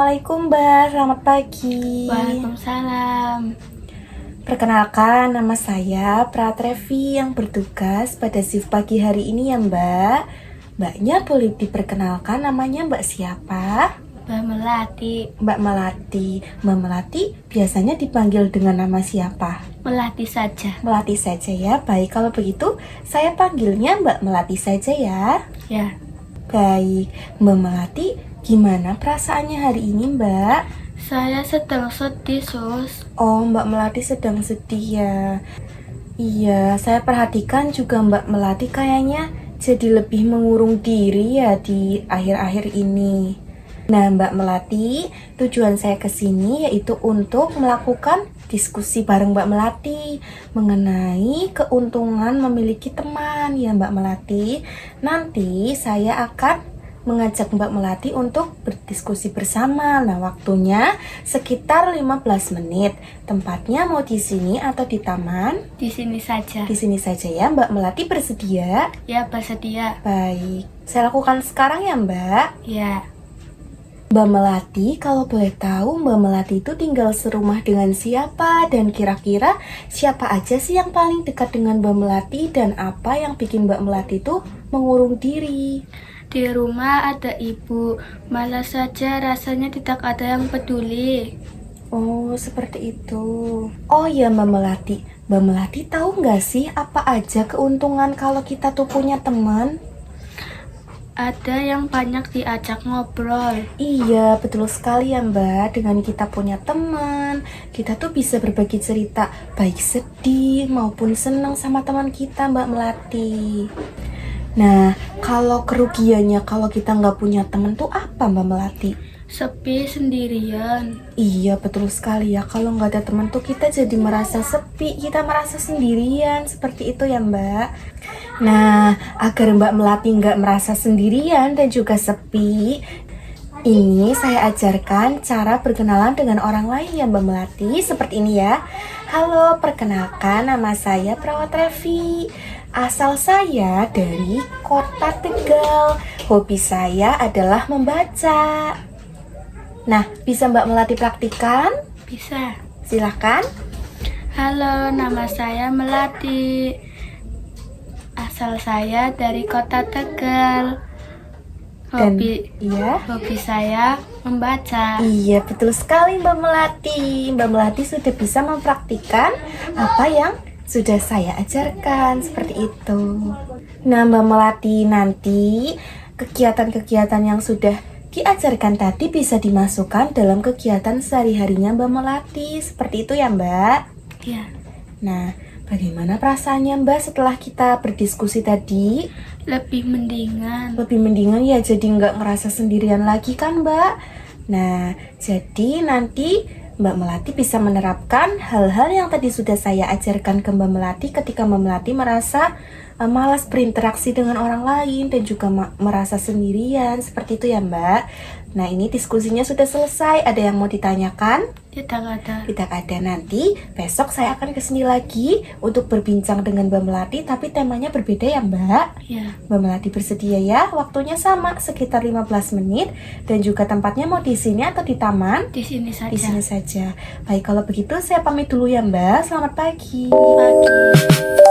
Assalamualaikum Mbak, selamat pagi. Waalaikumsalam. Perkenalkan, nama saya Pratrevi yang bertugas pada shift pagi hari ini ya Mbak. Mbaknya boleh diperkenalkan namanya Mbak siapa? Mbak Melati. Mbak Melati. Mbak Melati biasanya dipanggil dengan nama siapa? Melati saja. Melati saja ya, baik kalau begitu saya panggilnya Mbak Melati saja ya. Ya, Baik, Mbak Melati, gimana perasaannya hari ini Mbak? saya sedang sedih, Sus. Oh, Mbak Melati sedang sedih ya. Iya, saya perhatikan juga Mbak Melati kayaknya jadi lebih mengurung diri ya di akhir-akhir ini. Nah, Mbak Melati, tujuan saya ke sini yaitu untuk melakukan diskusi bareng Mbak Melati mengenai keuntungan memiliki teman ya Mbak Melati. Nanti saya akan mengajak Mbak Melati untuk berdiskusi bersama. Nah, waktunya sekitar 15 menit. Tempatnya mau di sini atau di taman? Di sini saja. Di sini saja ya. Mbak Melati bersedia? Ya, bersedia. Baik. Saya lakukan sekarang ya, Mbak. Ya, Mbak Melati, kalau boleh tahu Mbak Melati itu tinggal serumah dengan siapa dan kira-kira siapa aja sih yang paling dekat dengan Mbak Melati dan apa yang bikin Mbak Melati itu mengurung diri? di rumah ada ibu. Malah saja rasanya tidak ada yang peduli. Oh, seperti itu. Oh ya Mbak Melati, Mbak Melati tahu nggak sih apa aja keuntungan kalau kita tuh punya teman? Ada yang banyak diajak ngobrol. Iya, betul sekali ya Mbak. Dengan kita punya teman, kita tuh bisa berbagi cerita baik sedih maupun senang sama teman kita Mbak Melati. Nah, kalau kerugiannya kalau kita nggak punya teman tuh apa Mbak Melati? Sepi sendirian. Iya, betul sekali ya. Kalau nggak ada teman tuh kita jadi merasa sepi, kita merasa sendirian. Seperti itu ya Mbak. Nah, agar Mbak Melati nggak merasa sendirian dan juga sepi, ini saya ajarkan cara berkenalan dengan orang lain ya Mbak Melati. Seperti ini ya. Halo, perkenalkan nama saya Pratrevi. Asal saya dari kota Tegal. Hobi saya adalah membaca. Nah, bisa Mbak Melati praktikan? Bisa. Silahkan. Halo, nama saya Melati. Asal saya dari kota Tegal. Dan Hobi saya membaca. iya, betul sekali Mbak Melati. Mbak Melati sudah bisa mempraktikkan apa yang sudah saya ajarkan, seperti itu. Nah, Mbak Melati, nanti kegiatan-kegiatan yang sudah diajarkan tadi bisa dimasukkan dalam kegiatan sehari-harinya Mbak Melati. Seperti itu ya Mbak. Ya, Nah, bagaimana perasaannya Mbak setelah kita berdiskusi tadi? lebih mendingan. Lebih mendingan ya, jadi nggak ngerasa sendirian lagi kan Mbak. Nah, jadi nanti Mbak Melati bisa menerapkan hal-hal yang tadi sudah saya ajarkan ke Mbak Melati ketika Mbak Melati merasa malas berinteraksi dengan orang lain dan juga merasa sendirian. Seperti itu ya Mbak. Nah, ini diskusinya sudah selesai. Ada yang mau ditanyakan? Tidak ada. Tidak ada. Nanti besok saya akan kesini lagi untuk berbincang dengan Mbak Melati, tapi temanya berbeda ya Mbak. Ya, Mbak Melati bersedia ya? Waktunya sama, sekitar 15 menit. Dan juga tempatnya mau di sini atau di taman? di sini saja. Di sini saja. Baik, kalau begitu saya pamit dulu ya Mbak. Selamat pagi. Pagi.